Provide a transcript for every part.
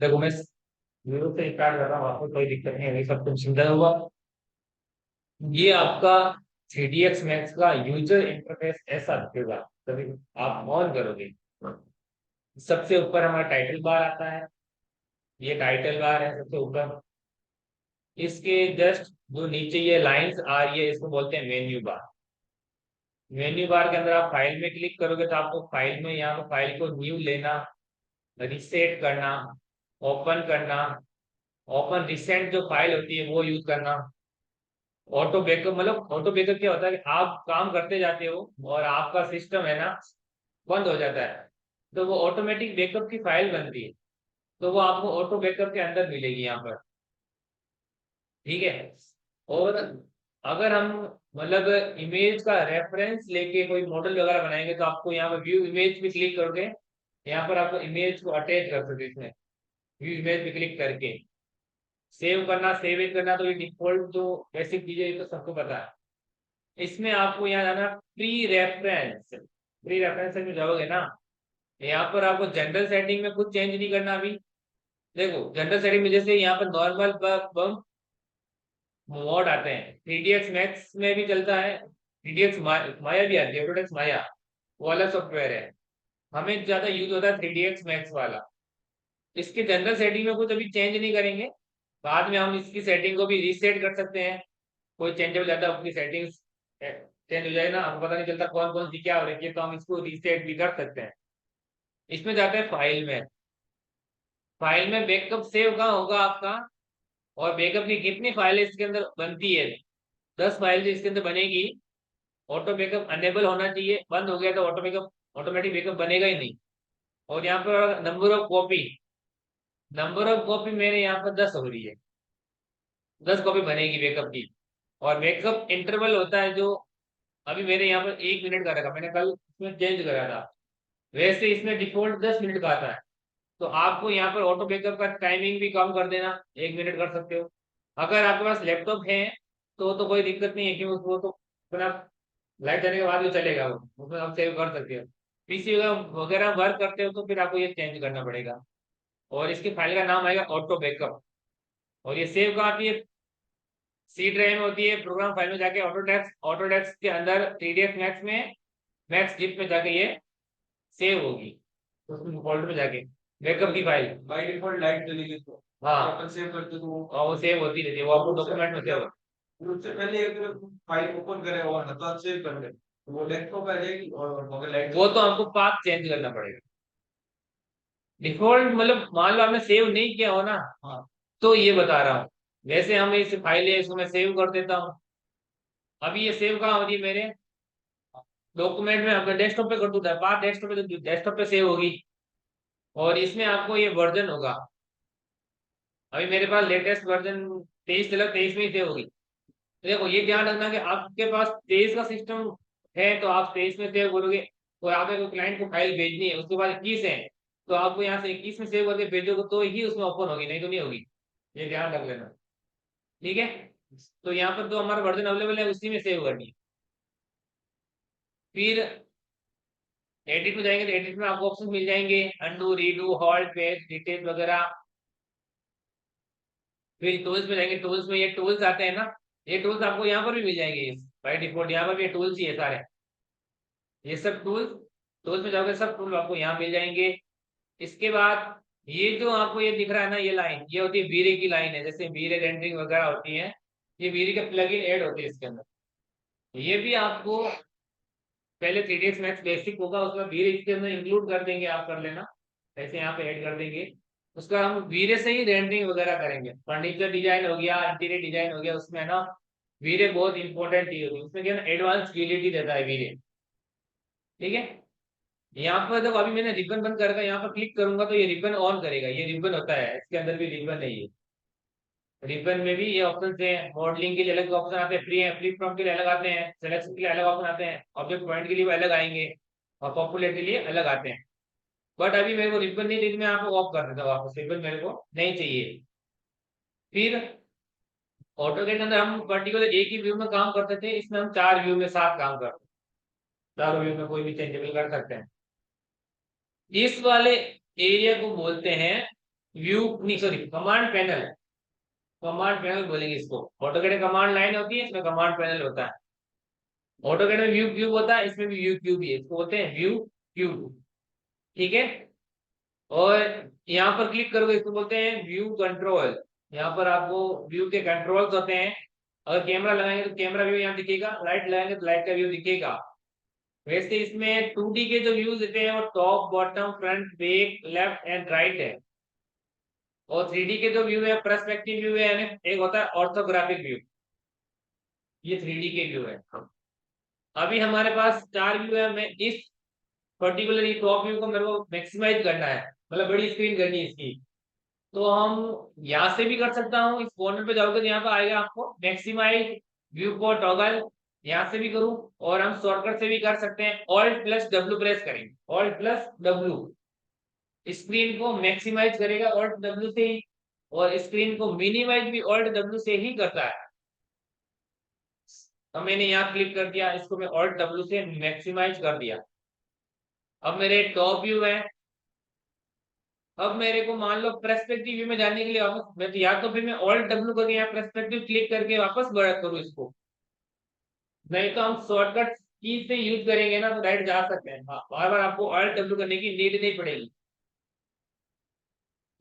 देखो मैं जीरो से स्टार्ट कर रहा हूँ, आपको कोई दिक्कत नहीं है, सब कुछ समझा होगा। ये आपका 3ds मैक्स का यूजर इंटरफेस ऐसा दिखेगा तभी आप ऑन करोगे। सबसे ऊपर हमारा टाइटल बार आता है, ये टाइटल बार है सबसे ऊपर। इसके जस्ट जो नीचे ये लाइंस आ रही है इसको बोलते हैं मेन्यू बार। मेन्यू बार के अंदर आप फाइल में क्लिक करोगे तो आपको फाइल में यहाँ पर फाइल को न्यू लेना, रिसेट करना, ओपन करना, ओपन रिसेंट जो फाइल होती है वो यूज करना। ऑटो बैकअप मतलब ऑटो बैकअप क्या होता है कि आप काम करते जाते हो और आपका सिस्टम है ना बंद हो जाता है, तो वो ऑटोमेटिक बैकअप की फाइल बनती है, तो वो आपको ऑटो बैकअप के अंदर मिलेगी यहाँ पर। ठीक है। और अगर हम मतलब इमेज का रेफरेंस लेके कोई मॉडल वगैरह बनाएंगे तो आपको यहाँ पर व्यू इमेज पे क्लिक करोगे, यहाँ पर आपको इमेज को अटैच कर सकते हैं इसमें। व्यू इमेज पे क्लिक करके सेव करना, सेव इट करना, तो ये डिफॉल्ट जो बेसिक चीजें ये तो सबको पता है। इसमें आपको यहाँ जाना प्री रेफरेंस में जाओगे ना, यहाँ पर आपको जनरल सेटिंग में कुछ चेंज नहीं करना अभी। देखो जनरल सेटिंग में जैसे यहाँ पर नॉर्मल बम मोड आते हैं, 3ds मैक्स में भी चलता है, 3ds माया भी आती है, ऑटोडेस्क माया वो वाला सॉफ्टवेयर है। हमें ज्यादा यूज होता है 3ds मैक्स वाला। इसके जनरल सेटिंग में कुछ अभी चेंज नहीं करेंगे, बाद में हम इसकी सेटिंग को भी रीसेट कर सकते हैं। कोई चेंज हो जाता है अपनी सेटिंग्स चेंज हो जाए ना, हमको पता नहीं चलता कौन कौन सी क्या हो रही है, तो हम इसको रीसेट भी कर सकते हैं। इसमें जाते हैं फाइल में। फाइल में बैकअप सेव कहाँ होगा आपका, और बैकअप की कितनी फाइल इसके अंदर बनती है, 10 फाइल इसके अंदर बनेगी। ऑटो बैकअप अनेबल होना चाहिए, बंद हो गया तो ऑटो बैकअप ऑटोमेटिक बैकअप बनेगा ही नहीं। और यहाँ पर नंबर ऑफ कॉपी मेरे यहाँ पर 10 हो रही है, 10 कॉपी बनेगी बैकअप की। और बैकअप इंटरवल होता है जो अभी मेरे यहाँ पर 1 मिनट का रखा, मैंने कल इसमें चेंज करा था, वैसे इसमें डिफॉल्ट 10 मिनट का आता है। तो आपको यहाँ पर ऑटो बैकअप का टाइमिंग भी कम कर देना, 1 मिनट कर सकते हो। अगर आपके पास लैपटॉप है तो कोई दिक्कत नहीं है कि उसको तो अपना लाइट जाने के बाद भी चलेगा, वो उसमें आप सेव कर सकते हो। पीसी वगैरह वर्क करते हो तो फिर आपको ये चेंज करना पड़ेगा। और इसकी फाइल का नाम आएगा ऑटो बैकअप। और ये सेव कहाँ आती है, सी ड्राइव में होती है, प्रोग्राम फाइल में जाके ऑटोडेस्क के अंदर 3ds मैक्स में मैक्स जिप में जाके ये सेव होगी, तो उसमें फोल्डर में जाके बैकअप की फाइल बाय डिफॉल्ट लाइट चलेगी तो हाँ अपन सेव करते तो वो सेव होती रहती है, वो आपको डॉक्यूमेंट में सेव। उससे पहले अगर फाइल ओपन करें और तो सेव कर ले तो वो डेस्कटॉप आ जाएगी, और अगर लाइट वो तो हमको पाथ चेंज करना पड़ेगा। डिफॉल्ट मतलब मान लो आपने सेव नहीं किया हो ना, हाँ, तो ये बता रहा हूँ। वैसे हम इस फाइल है इसको मैं सेव कर देता हूँ। अभी ये सेव कहाँ हो रही है मेरे डॉक्यूमेंट में, अगर डेस्कटॉप पे कर दूंगा बात डेस्कटॉप पे, तो डेस्कटॉप पे सेव होगी। और इसमें आपको ये वर्जन होगा, अभी मेरे पास लेटेस्ट वर्जन 23 चला, 23 में ही सेव होगी। तो देखो ये ध्यान रखना कि आपके पास 23 का सिस्टम है तो आप 23 में सेव करोगे, और आपको क्लाइंट को फाइल भेजनी है उसके बाद 21 है, तो आपको यहाँ से 21 में सेव करके भेजोगे तो ही उसमें ओपन होगी, नहीं तो नहीं होगी। ये ध्यान रख लेना। ठीक है। तो यहाँ पर जो हमारा वर्जन अवेलेबल है उसी में सेव करनी है। फिर एडिट में जाएंगे तो एडिट में आपको ऑप्शन मिल जाएंगे, undo, redo, halt, paste, detail वगैरह। फिर टूल्स में जाएंगे, टूल्स में ये टूल्स आते हैं ना, ये टूल्स आपको यहाँ पर भी मिल जाएंगे बाय डिफॉल्ट, यहाँ पर भी टूल्स ही है सारे। ये सब टूल्स, टूल्स में जाओगे सब टूल आपको यहाँ मिल जाएंगे। इसके बाद ये जो आपको ये दिख रहा है ना, ये लाइन ये होती है वीरे की लाइन है, जैसे वीरे रेंडरिंग वगैरह होती है, ये वीरे के प्लगइन ऐड होते हैं इसके अंदर। ये भी आपको पहले 3ds मैक्स बेसिक होगा उसमें वीरे इसके अंदर इंक्लूड कर देंगे, आप कर लेना, ऐसे यहाँ पे ऐड कर देंगे। उसका हम वीरे से ही रेंडरिंग वगैरह करेंगे, फर्नीचर डिजाइन हो गया, इंटीरियर डिजाइन हो गया, उसमें है ना वीरे बहुत इंपॉर्टेंट चीज होती है, उसमें क्या है ना एडवांस क्रिएटिविटी देता है वीरे। ठीक है। यहाँ पर जब अभी मैंने रिबन बंद करके यहाँ पर क्लिक करूंगा तो ये रिबन ऑन करेगा, ये रिबन होता है, इसके अंदर भी रिबन है ये। रिबन में भी ये ऑप्शन है, मॉडलिंग के लिए अलग ऑप्शन आते हैं, फ्री फ्रॉम के लिए अलग आते हैं, सिलेक्शन के लिए अलग ऑप्शन आते हैं, ऑब्जेक्ट पॉइंट के लिए भी अलग आएंगे, और पॉपुलर के लिए अलग आते हैं। बट अभी मेरे को रिबन नहीं चाहिए, मैं आपको ऑफ कर देता हूँ वापस, रिबन मेरे को नहीं चाहिए। फिर ऑटोकैड के अंदर हम पर्टिकुलर एक ही व्यू में काम करते थे, इसमें हम 4 व्यू में साथ काम करते हैं, चारों व्यू में कोई भी चेंजेबल कर सकते हैं। इस वाले एरिया को बोलते हैं व्यू नहीं, sorry, command panel. Command panel बोलेंगे इसको। ऑटोकैड में कमांड लाइन होती है, इसमें कमांड पैनल होता है। ऑटोकैड में व्यू क्यूब होता है, इसमें भी व्यू क्यूब ही है, इसको बोलते हैं व्यू क्यूब। ठीक है। और यहाँ पर क्लिक करोगे, इसको बोलते हैं व्यू कंट्रोल। यहाँ पर आपको व्यू के कंट्रोल्स होते हैं। अगर कैमरा लगाएंगे तो कैमरा व्यू यहाँ दिखेगा, लाइट लगाएंगे तो लाइट का व्यू दिखेगा। वैसे इसमें 2D के जो व्यूज देते हैं वो top, bottom, front, back, left and right है। और 3D के जो व्यू है पर्सपेक्टिव व्यू है, यानी एक होता है ऑर्थोग्राफिक व्यू। ये 3D के व्यू है। अभी हमारे पास 4 व्यू है। मैं इस पर्टिकुलर ये टॉप व्यू को मेरे को मैक्सिमाइज करना है, मतलब बड़ी स्क्रीन करनी है इसकी। तो हम यहाँ से भी कर सकता हूँ, इस कॉर्नर पे जाओगे तो यहाँ पे आएगा आपको मैक्सिमाइज व्यू को टॉगल। यहाँ से भी करूँ, और हम शॉर्टकट से भी कर सकते हैं। ऑल्ट प्लस डब्ल्यू प्रेस करेंगे, ऑल्ट प्लस डब्ल्यू स्क्रीन को मैक्सिमाइज करेगा ऑल्ट डब्ल्यू से ही, और स्क्रीन को मिनिमाइज भी ऑल्ट डब्ल्यू से ही करता है। तो मैंने यहाँ क्लिक कर दिया, इसको मैं ऑल्ट डब्ल्यू से मैक्सिमाइज कर दिया। अब मेरे टॉप व्यू है। अब मेरे को मान लो पर्सपेक्टिव व्यू में जाने के लिए वापस मैं तो, या तो फिर मैं ऑल्ट डब्ल्यू करके यहाँ पर्सपेक्टिव क्लिक करके वापस बढ़ा करूँ इसको, नहीं तो हम शॉर्टकट की से यूज करेंगे ना तो राइट जा सकते हैं। हाँ, बार बार आपको ऑल्ट डब्ल्यू करने की नीड नहीं पड़ेगी।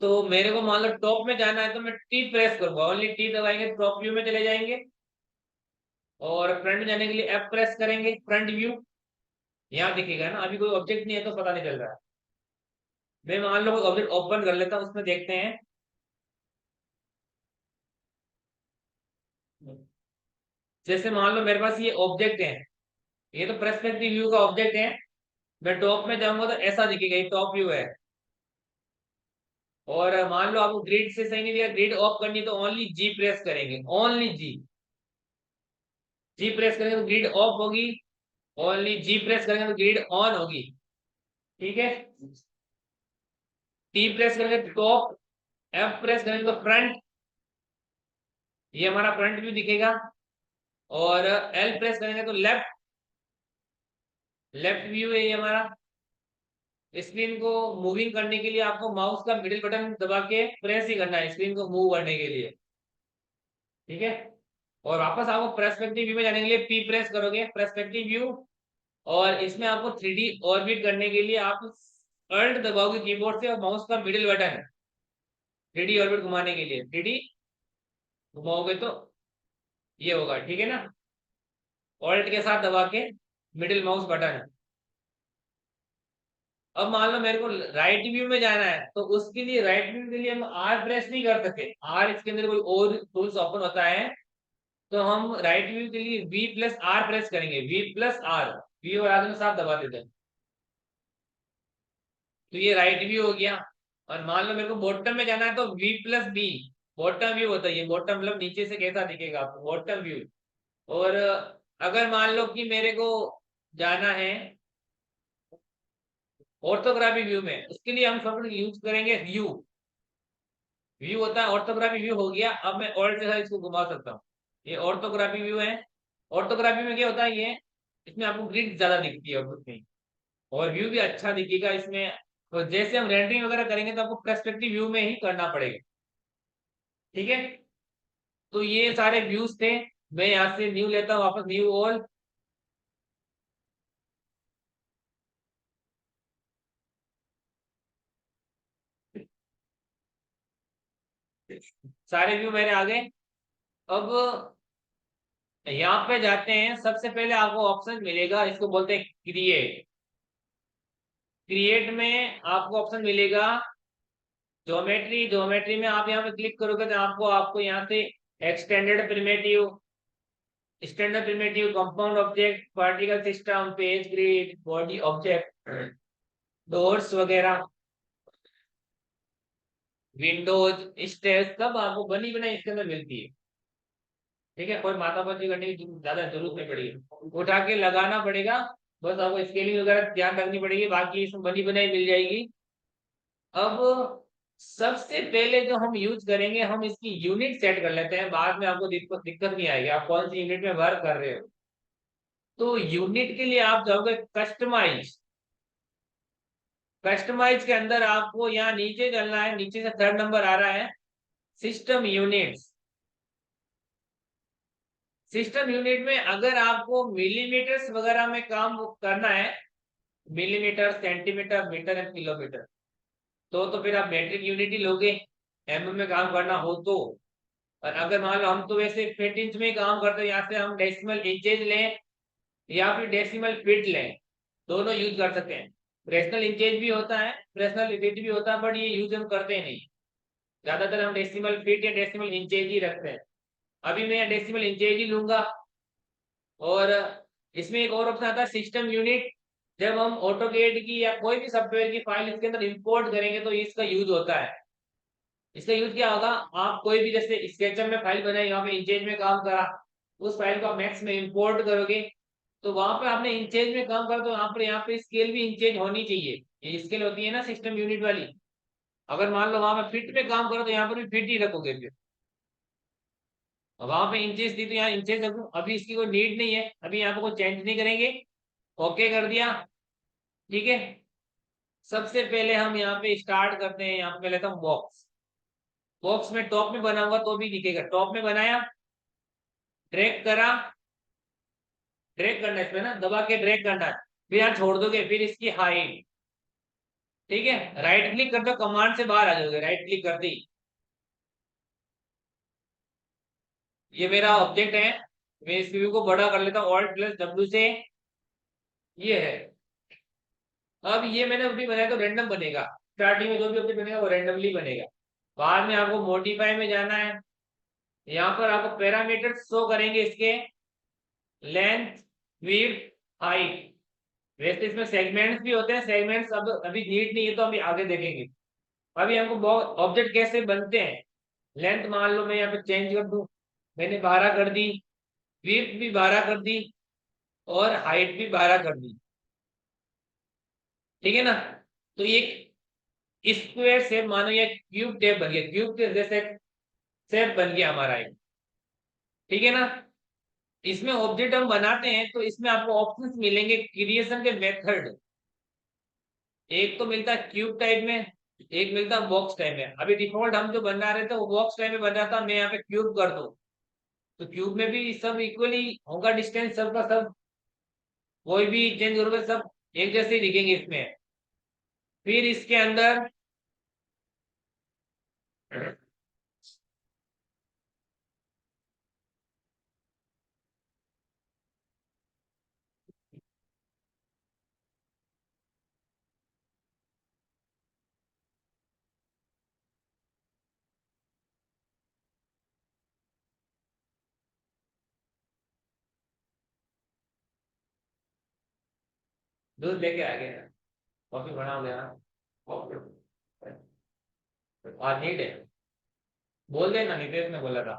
तो मेरे को मान लो टॉप में जाना है तो मैं टी प्रेस करूंगा, ओनली टी दबाएंगे टॉप व्यू में चले जाएंगे। और फ्रंट में जाने के लिए एफ प्रेस करेंगे, फ्रंट व्यू यहाँ दिखेगा ना। अभी कोई ऑब्जेक्ट नहीं है तो पता नहीं चल रहा है। मैं मान लो कोई ऑब्जेक्ट ओपन कर लेता हूँ, उसमें देखते हैं। जैसे मान लो मेरे पास ये ऑब्जेक्ट है, ये तो पर्सपेक्टिव व्यू का ऑब्जेक्ट है। मैं टॉप में जाऊंगा तो ऐसा दिखेगा, ये टॉप व्यू है। और मान लो आपको ग्रिड से सही नहीं दिया, ग्रिड ऑफ करनी है तो ओनली जी प्रेस करेंगे, ओनली जी। जी प्रेस करेंगे तो ग्रिड ऑफ होगी, ओनली जी प्रेस करेंगे तो ग्रिड ऑन होगी। ठीक है। टी प्रेस करेंगे तो टॉप, एफ प्रेस करेंगे तो फ्रंट, ये हमारा फ्रंट व्यू दिखेगा। और एल प्रेस करेंगे तो लेफ्ट, लेफ्ट व्यू है ये हमारा। स्क्रीन को मूविंग करने के लिए आपको माउस का मिडिल बटन दबा के प्रेस ही करना है स्क्रीन को मूव करने के लिए। ठीक है। और वापस आपको पर्सपेक्टिव व्यू में जाने के लिए पी प्रेस करोगे, पर्सपेक्टिव व्यू। और इसमें आपको 3D ऑर्बिट करने के लिए आप अल्ट दबाओगे कीबोर्ड से, और माउस का मिडिल बटन 3D ऑर्बिट घुमाने के लिए 3D घुमाओगे तो ये होगा। ठीक है ना। ऑल्ट के साथ दबा के मिडिल माउस बटन। अब मान लो मेरे को राइट व्यू में जाना है तो उसके लिए राइट व्यू के लिए हम आर प्रेस नहीं कर सकते, आर इसके अंदर कोई और टूल्स ओपन होता है। तो हम राइट व्यू के लिए वी प्लस आर प्रेस करेंगे, वी प्लस आर, वी और आर में साथ दबा देते हैं तो ये राइट व्यू हो गया। और मान लो मेरे को बॉटम में जाना है तो V plus B, bottom view होता है ये। बॉटम मतलब नीचे से कैसा दिखेगा आपको, बॉटम व्यू। और अगर मान लो कि मेरे को जाना है ऑर्थोग्राफी व्यू में, उसके लिए हम सब यूज करेंगे व्यू। व्यू होता है ऑर्थोग्राफी व्यू हो गया। अब मैं ऑल्ट के साथ इसको घुमा सकता हूँ, ये ऑर्थोग्राफी व्यू है। ऑर्थोग्राफी में क्या होता है, ये इसमें आपको ग्रिड ज्यादा दिखती है और कुछ नहीं, और व्यू भी अच्छा दिखेगा इसमें। तो जैसे हम रेंडरिंग वगैरह करेंगे तो आपको पर्सपेक्टिव व्यू में ही करना पड़ेगा। ठीक है। तो ये सारे व्यूज थे। मैं यहाँ से न्यू लेता हूँ वापस, न्यू ऑल। सारे व्यू मेरे आ गए। अब यहाँ पे जाते हैं, सबसे पहले आपको ऑप्शन मिलेगा, इसको बोलते हैं क्रिएट। क्रिएट में आपको ऑप्शन मिलेगा ज्योमेट्री। ज्योमेट्री में आप यहाँ पे क्लिक करोगे तो आपको आपको यहाँ से extended primitive, standard primitive, compound object, particle system, page grid, body object, doors वगैरह, विंडोज, स्टेज सब आपको बनी बनाई इसके अंदर मिलती है। ठीक है। कोई माथापच्ची करने की ज्यादा जरूरत नहीं पड़ेगी, उठा के लगाना पड़ेगा। बस आपको स्केलिंग वगैरह ध्यान रखनी पड़ेगी, बाकी इसमें बनी बनाई मिल जाएगी। अब सबसे पहले जो हम यूज करेंगे, हम इसकी यूनिट सेट कर लेते हैं, बाद में आपको दिक्कत नहीं आएगी आप कौन सी यूनिट में वर्क कर रहे हो। तो यूनिट के लिए आप जाओगे कस्टमाइज, कस्टमाइज के अंदर आपको यहाँ नीचे चलना है, नीचे से थर्ड नंबर आ रहा है सिस्टम यूनिट्स। सिस्टम यूनिट में अगर आपको मिलीमीटर्स वगैरह में काम करना है, millimetre, centimetre, metre and kilometre, तो फिर आप मेट्रिक यूनिट ही लोगे, में काम करना हो तो। और अगर मान लो हम तो वैसे फीट इंच में ही काम करते हैं, यहाँ से हम डेसिमल इंचेज लें या फिर डेसिमल फीट लें, दोनों यूज कर सकते हैं। फ्रेक्शनल इंचेज भी होता है, फ्रेक्शनल फीट भी होता है, बट ये यूज हम करते नहीं। ज्यादातर हम डेसिमल फीट या डेसिमल इंचेज ही रखते हैं। अभी मैं डेसिमल इंचेज ही लूंगा। और इसमें एक और ऑप्शन आता है सिस्टम यूनिट। जब हम ऑटोकेड की या कोई भी सॉफ्टवेयर की फाइल इसके अंदर इंपोर्ट करेंगे तो इसका यूज होता है। इसका यूज क्या होगा, आप कोई भी जैसे स्केचअप में फाइल बनाई, यहाँ पे इंचेज में काम करा, उस फाइल को आप मैक्स में इंपोर्ट करोगे, तो वहां पे आपने इंचेज में काम करा, तो यहाँ पे स्केल भी इंचेज होनी चाहिए। ये स्केल होती है ना सिस्टम यूनिट वाली। अगर मान लो वहां पे फीट में काम करो तो यहाँ पर भी फीट ही रखोगे फिर। वहां पे इंचेस थी तो यहाँ इंचेस रखूं, अभी इसकी कोई नीड नहीं है, अभी यहाँ पे कोई चेंज नहीं करेंगे। ओके कर दिया, ठीक है। सबसे पहले हम यहाँ पे स्टार्ट करते हैं, यहाँ पे मैं लेता हूँ बॉक्स। बॉक्स में टॉप में बनाऊंगा तो भी दिखेगा, टॉप में बनाया, ड्रैग करा, ड्रैग करना है इसमें ना, दबा के ड्रैग करना है, फिर यहाँ छोड़ दोगे, फिर इसकी हाइट, ठीक है। राइट क्लिक कर दो, कमांड से बाहर आ जाओगे, राइट क्लिक कर दी। ये मेरा ऑब्जेक्ट है, मैं इस व्यू को बड़ा कर लेता हूँ ऑल्ट प्लस डब्ल्यू से। ये है। अब ये मैंने अभी बनाया तो रैंडम बनेगा, स्टार्टिंग में जो भी ऑब्जेक्ट बनेगा वो रैंडमली बनेगा। बाद में आपको मॉडिफाई में जाना है, यहाँ पर आपको पैरामीटर शो करेंगे इसके, लेंथ, विड्थ, हाइट। वैसे इसमें सेगमेंट्स भी होते हैं, सेगमेंट्स अब अभी नीड नहीं है तो अभी आगे देखेंगे। अभी हमको ऑब्जेक्ट कैसे बनते हैं। लेंथ मान लो मैं यहाँ पे चेंज कर दूं, मैंने 12 कर दी, विड्थ भी 12 कर दी, और हाइट भी 12 कर दी, ठीक है ना। तो ये स्क्वायर शेप मानो, या क्यूब टेप बन गया, क्यूब के जैसे शेप बन गया हमारा एक, ठीक है ना। इसमें ऑब्जेक्ट हम बनाते हैं तो इसमें आपको ऑप्शंस मिलेंगे क्रिएशन के मेथड। एक तो मिलता है क्यूब टाइप में, एक मिलता है बॉक्स टाइप में। अभी डिफॉल्ट हम जो बना रहे थे वो बॉक्स टाइप में बन रहा था, मैं यहाँ पे क्यूब कर दूं तो क्यूब में भी सब इक्वली होगा, डिस्टेंस सबका सब, कोई भी चेंज करोगे सब एक जैसे ही दिखेंगे इसमें। फिर इसके अंदर दूध लेके आ गया, कॉफी बना हो गया, आज नीट है, बोल देना, नितेश ने बोला था।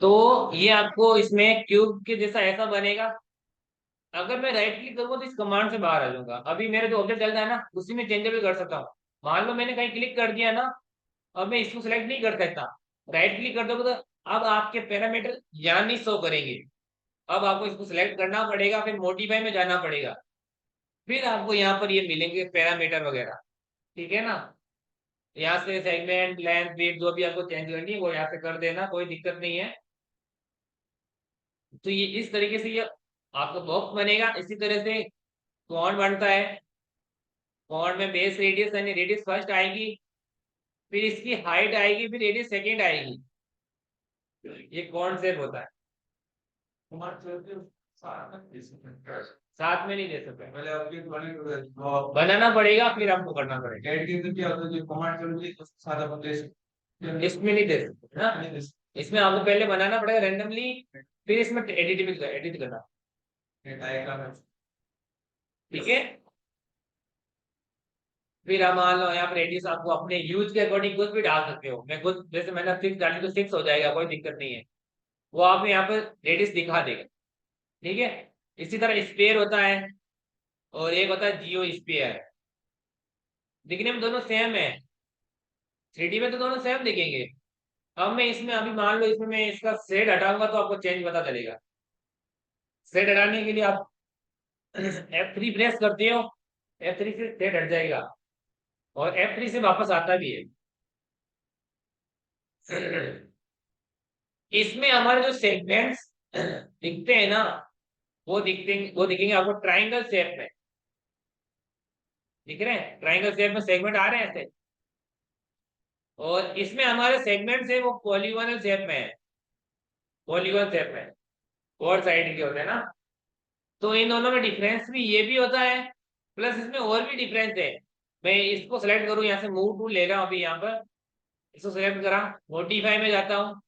तो ये आपको इसमें क्यूब के जैसा ऐसा बनेगा। अगर मैं राइट क्लिक करूंगा तो इस कमांड से बाहर आ जाऊंगा। अभी मेरे जो ऑब्जेक्ट चल रहा है ना उसी में चेंजेबल कर सकता हूँ। मान लो मैंने कहीं क्लिक कर दिया ना, अब मैं इसको सिलेक्ट नहीं कर सकता। राइट क्लिक कर दोगे तो अब आपके पैरामीटर यहाँ नहीं शो करेंगे। अब आपको इसको सिलेक्ट करना पड़ेगा, फिर मॉडिफाई में जाना पड़ेगा, फिर आपको यहाँ पर ये मिलेंगे पैरामीटर वगैरह, ठीक है ना। यहाँ से सेगमेंट, लेंथ, विड्थ जो भी आपको चेंज करनी है वो यहाँ से कर देना, कोई दिक्कत नहीं है। तो ये इस तरीके से ये आपका बॉक्स बनेगा। इसी तरह से कौन बनता है, कौन में बेस रेडियस यानी रेडियस फर्स्ट आएगी, फिर इसकी हाइट आएगी, फिर रेडियस सेकंड आएगी। ये कौन से होता है, साथ में नहीं दे सकते, पहले आपकी बनाना पड़ेगा फिर आपको करना पड़ेगा। इसमें नहीं दे सकते ना, इसमें आपको पहले बनाना पड़ेगा रैंडमली, फिर इसमें एडिट भी एडिट करना, ठीक है। फिर हम मान लो यहाँ पर रेडियस आपको अपने यूज के अकॉर्डिंग कुछ भी डाल सकते हो। मैं कुछ जैसे मैंने 6 डाली तो 6 हो जाएगा, कोई दिक्कत नहीं है, वो आपको यहाँ पर रेडियस दिखा देगा, ठीक है। इसी तरह स्पेयर होता है, और एक होता है जियो स्पेयर। दिखने में दोनों सेम है, 3D में तो दोनों सेम दिखेंगे। अब मैं इसमें अभी मान लो इसमें मैं इसका शेड हटाऊंगा तो आपको चेंज पता चलेगा। सेट हटाने के लिए आप F3 प्रेस करते हो, F3 से सेट हट जाएगा और F3 से वापस आता भी है। इसमें हमारे जो सेगमेंट्स दिखते हैं ना, वो दिखेंगे आपको ट्राइंगल शेप में। दिख रहे हैं? ट्राइंगल शेप में सेगमेंट आ रहे हैं ऐसे। और इसमें हमारे सेगमेंट्स है वो पॉलीगोनल शेप में है, पॉलीगोन शेप में, फोर साइड के होते हैं ना। तो इन दोनों में डिफरेंस भी ये भी होता है, प्लस इसमें और भी डिफरेंस है। मैं इसको सेलेक्ट करूँ, यहाँ से मूव टूल ले रहा हूँ अभी, यहाँ पर इसको सेलेक्ट करा, मोडिफाई में जाता हूँ।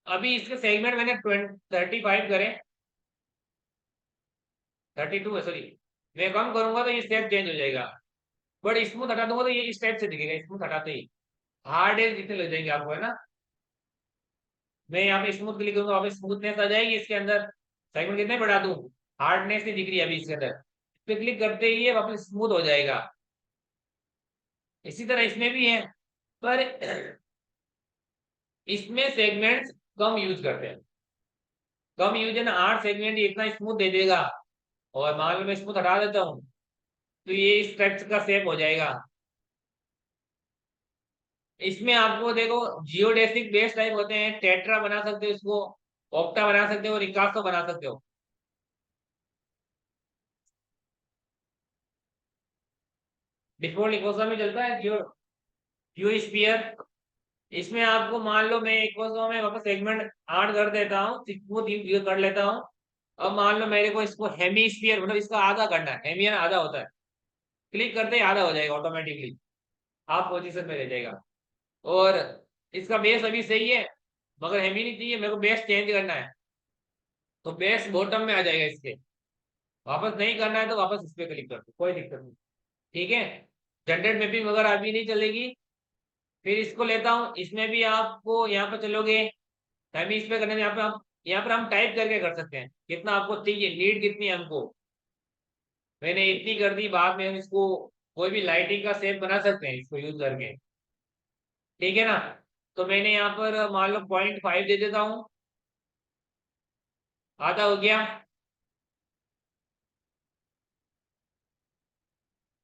अभी इसके सेगमेंट मैंने 35 करे, 32 है सॉरी। मैं कम करूंगा तो ये स्टेप चेंज हो जाएगा, बट स्मूथ हटा दूंगा तो ये इस टाइप से दिखेगा, स्मूथ हटाते ही हार्ड एज जितने लग जाएंगे आपको, है ना। मैं यहाँ पे स्मूथ क्लिक करूंगा, वापस स्मूथनेस आ जाएगी इसके अंदर। सेगमेंट कितने बढ़ा दूं, हार्डनेस नहीं दिख रही है अभी इसके अंदर, इस पे क्लिक करते ही ये वापस स्मूथ हो जाएगा। इसी तरह इसमें भी है, पर इसमें सेगमेंट्स कम यूज करते हैं, कम यूज है ना, 8 सेगमेंट ये इतना स्मूथ दे देगा। और मान लो मैं स्मूथ हटा देता हूँ तो ये इस टाइप का शेप हो जाएगा। इसमें आपको देखो जियोडेसिक बेस टाइप होते हैं, टेट्रा बना सकते हो इसको, ऑक्टा बना सकते हो, रिकास्टो बना सकते हो। डिफॉल्ट इकोसा में चलता है जियो, जियो स्फीयर। इसमें आपको मान लो मैं इकोसा में वापस सेगमेंट 8 कर देता हूँ, स्मूथ यूज कर लेता हूँ। अब मान लो मेरे को इसको हेमी स्फीयर, मतलब इसका आधा करना है, हेमियन आधा होता है, क्लिक करते ही आधा हो जाएगा ऑटोमेटिकली, हाफ पोजीशन में रह जाएगा। और इसका बेस अभी सही है, मगर हेमी नहीं चाहिए मेरे को, बेस चेंज करना है तो बेस बॉटम में आ जाएगा इसके। वापस नहीं करना है तो वापस इस पे क्लिक कर दो, कोई दिक्कत नहीं। ठीक है, जनरेट मैपिंग वगैरह अभी नहीं चलेगी। फिर इसको लेता हूँ, इसमें भी आपको यहाँ पर चलोगे, टाइमिंग इस पे करने में यहाँ पर हम टाइप करके कर सकते हैं कितना आपको चाहिए, लीड कितनी है हमको। मैंने इतनी कर दी, बाद में हम इसको कोई भी लाइटिंग का शेप बना सकते हैं इसको यूज करके। ठीक है ना। तो मैंने यहाँ पर मान लो 0.5 दे देता हूँ, आधा हो गया।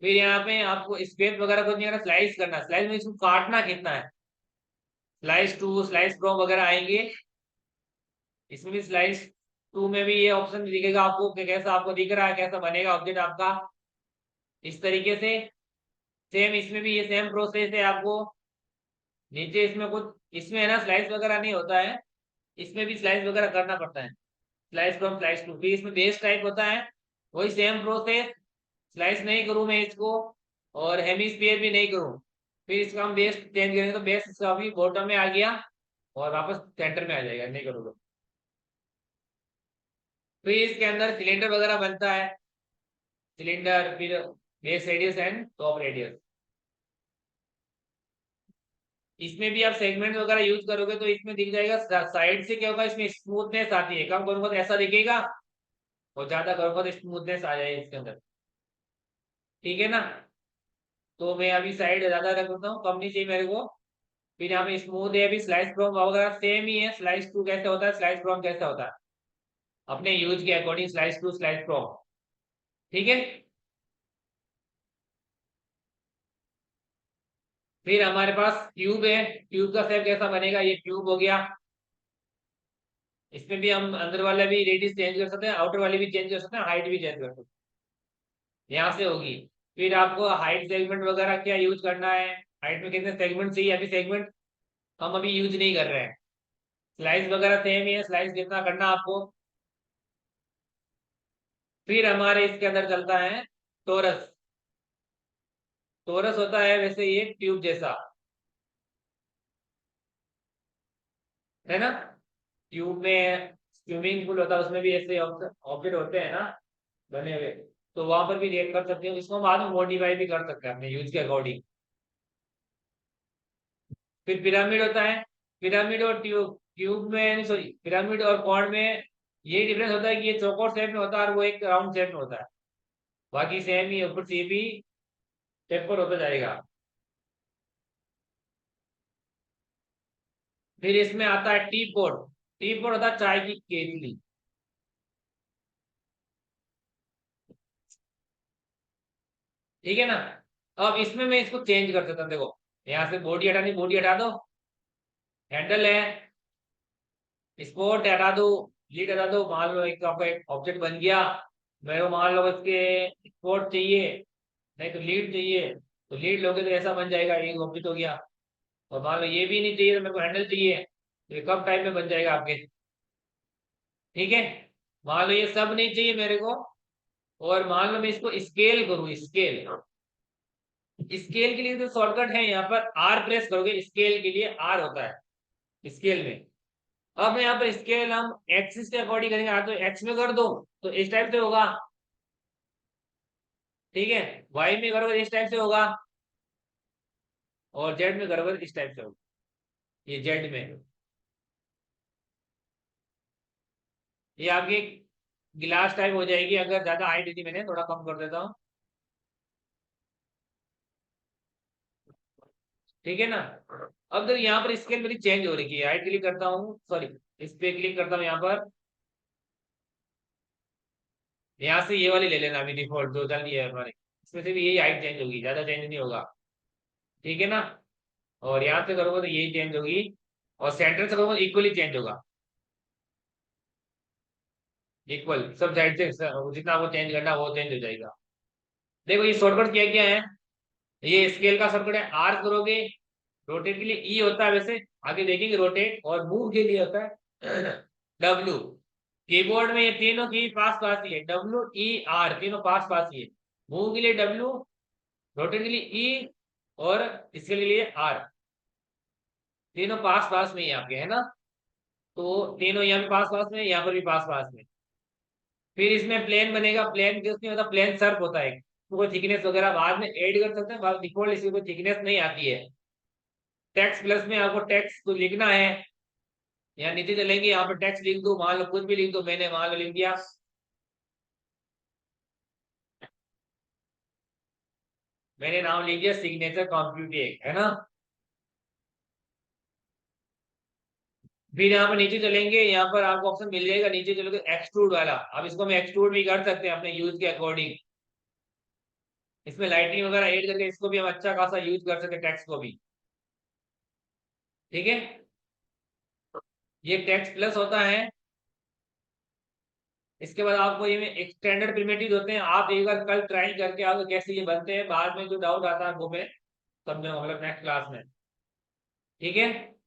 फिर यहाँ पे आपको स्पेस वगैरह कुछ नहीं करना, स्लाइस करना, स्लाइस में इसको काटना कितना है, स्लाइस टू, स्लाइस प्रो वगैरह आएंगे। इसमें भी स्लाइस टू में भी ये ऑप्शन दिखेगा आपको कि कैसा आपको दिख रहा है, कैसा बनेगा ऑब्जेक्ट आपका, इस तरीके से। सेम इसमें भी ये सेम प्रोसेस है आपको। नीचे इसमें कुछ, इसमें है ना स्लाइस वगैरह नहीं होता है, इसमें भी स्लाइस वगैरह करना पड़ता है, स्लाइस फ्रॉम स्लाइस टू। फिर इसमें बेस टाइप होता है, वही सेम प्रोसेस, स्लाइस नहीं करूं मैं इसको, और हेमिस्फीयर भी नहीं करूं। फिर इसका हम बेस चेंज करेंगे तो बेस इसका अभी बॉटम में आ गया और वापस सेंटर में आ जाएगा, नहीं करोगे। फिर इसके अंदर सिलेंडर वगैरह बनता है, सिलेंडर, फिर base radius and top radius. इसमें भी आप सेगमेंट वगैरह यूज करोगे तो इसमें दिख जाएगा, साइड से क्या होगा, इसमें स्मूथनेस आती है, कम करूंगा तो ऐसा दिखेगा, और ज्यादा करूंगा तो स्मूथनेस आ जाएगी इसके अंदर। ठीक है ना। तो मैं अभी साइड ज्यादा रख देता हूँ, कम नहीं चाहिए मेरे को। फिर यहाँ पे स्मूथ है, अभी स्लाइस फ्रॉम वगैरह सेम ही है, स्लाइस टू कैसे होता है, स्लाइस फ्रॉम कैसे होता है, अपने यूज के according slice to slice from. ठीक है। फिर हमारे पास ट्यूब है, ट्यूब का शेप कैसा बनेगा, ये ट्यूब हो गया। इसमें भी हम अंदर वाला भी रेडियस चेंज कर सकते हैं, आउटर वाली भी चेंज कर सकते हैं, हाइट भी चेंज कर सकते हैं, यहाँ से होगी। फिर आपको हाइट सेगमेंट वगैरह क्या यूज करना है, हाइट में कितने सेगमेंट चाहिए, अभी सेगमेंट हम अभी यूज नहीं कर रहे हैं। स्लाइस वगैरह सेम ही है, स्लाइस कितना करना आपको। फिर हमारे इसके अंदर चलता है टोरस। टोरस होता है वैसे ये ट्यूब जैसा, है ना। ट्यूब में स्विमिंग पूल होता है, उसमें भी ऐसे ऑब्जेक्ट होते हैं ना बने हुए, तो वहां पर भी देख कर सकते हो, इसको हम बाद में मॉडिफाई भी कर सकते हैं अपने यूज के अकॉर्डिंग। फिर पिरामिड होता है, पिरामिड और ट्यूब, ट्यूब में सॉरी पिरामिड और कॉर्ड में ये डिफरेंस होता है कि ये चौकोर शेप में होता है और वो एक राउंड शेप में होता है, बाकी सेम ही ऊपर से भी टेपर होता जाएगा। फिर इसमें आता है टी पॉट, टी पॉट होता है चाय की केतली। ठीक है ना। अब इसमें मैं इसको चेंज कर देता हूँ, देखो यहाँ से बॉडी हटानी, बॉडी हटा दो, हैंडल है, स्पोर्ट हटा दो, लीड हटा दो, मान लो एक आपका एक ऑब्जेक्ट बन गया। मेरे को मान लो इसके स्पोर्ट चाहिए, नहीं तो लीड चाहिए, तो लीड लोगे तो ऐसा बन जाएगा, एक ऑब्जेक्ट हो गया। और मान लो ये भी नहीं चाहिए तो मेरे को हैंडल चाहिए, तो ये कब टाइप में बन जाएगा आपके। ठीक है, मान लो ये सब नहीं चाहिए मेरे को, और मान लो मैं इसको स्केल करूँ, स्केल, स्केल के लिए तो शॉर्टकट है, यहाँ पर आर प्रेस करोगे, स्केल के लिए आर होता है स्केल में। अब यहाँ पर स्केल हम एक्सिस के अकॉर्डिंग करेंगे, तो एक्स में कर दो तो इस टाइप से होगा, ठीक है, वाई में करोगे इस टाइप से होगा, और जेड में करोगे इस टाइप से होगा, ये जेड में। ये आपकी गिलास टाइप हो जाएगी, अगर ज्यादा हाइट थी मैंने थोड़ा कम कर देता हूँ, ठीक है ना। अब देखो यहाँ पर स्केल मेरी चेंज हो रही है, हाइट क्लिक करता हूँ, सॉरी इस पे क्लिक करता हूँ यहाँ पर, यहाँ से ये वाली ले लेना अभी डिफॉल्ट जो चल रही है हमारी, इसमें से भी यही हाइट चेंज होगी, ज्यादा चेंज नहीं होगा, ठीक है ना। और यहाँ से करोगे तो यही चेंज होगी, और सेंटर से करोगे इक्वली चेंज होगा, इक्वल सब साइड से जितना वो चेंज करना वो चेंज हो जाएगा। देखो ये शॉर्टकट क्या क्या है, ये स्केल का शॉर्टकट है, आर करोगे, रोटेट के लिए ई होता है वैसे, आगे देखेंगे रोटेट, और मूव के लिए होता है डब्ल्यू। कीबोर्ड में ये तीनों की पास पास ही है, डब्ल्यू ई आर तीनों पास पास ही है, मूव के लिए डब्ल्यू, रोटेट के लिए ई, और इसके लिए आर, तीनों पास पास में ही आपके है ना। तो तीनों यहाँ पे पास पास में, यहाँ पर भी पास पास में। फिर इसमें प्लेन बनेगा, प्लेन किस नहीं होता, प्लेन सर्फ होता है, तो कोई थिकनेस वगैरह बाद में ऐड कर सकते हैं, डिफॉल्ट इसकी कोई थिकनेस नहीं आती है। टेक्स्ट प्लस में आपको टेक्स्ट तो लिखना है, यहाँ नीचे चलेंगे, यहाँ पर टेक्स्ट लिख दो, मान लो कुछ भी लिख दो, मैंने मान लो लिख दिया, मैंने नाम लिख दिया सिग्नेचर कॉम्प्यूटेक, है ना। फिर यहाँ पर नीचे चलेंगे, यहाँ पर आपको ऑप्शन मिल जाएगा, नीचे चलोगे एक्सट्रूड वाला, अब इसको हम एक्सट्रूड भी कर सकते हैं अपने यूज के अकॉर्डिंग, इसमें लाइटिंग वगैरह ऐड करके इसको भी हम अच्छा खासा यूज कर सकते हैं, टेक्स्ट को भी, ठीक है। ये टेक्स्ट प्लस होता है। इसके बाद आपको ये स्टैंडर्ड प्रिमिटिव होते हैं, आप एक बार कल ट्राई करके आपको कैसे ये बनते हैं, बाद में जो डाउट आता है वो मैं समझाऊंगा मतलब नेक्स्ट क्लास में, ठीक है।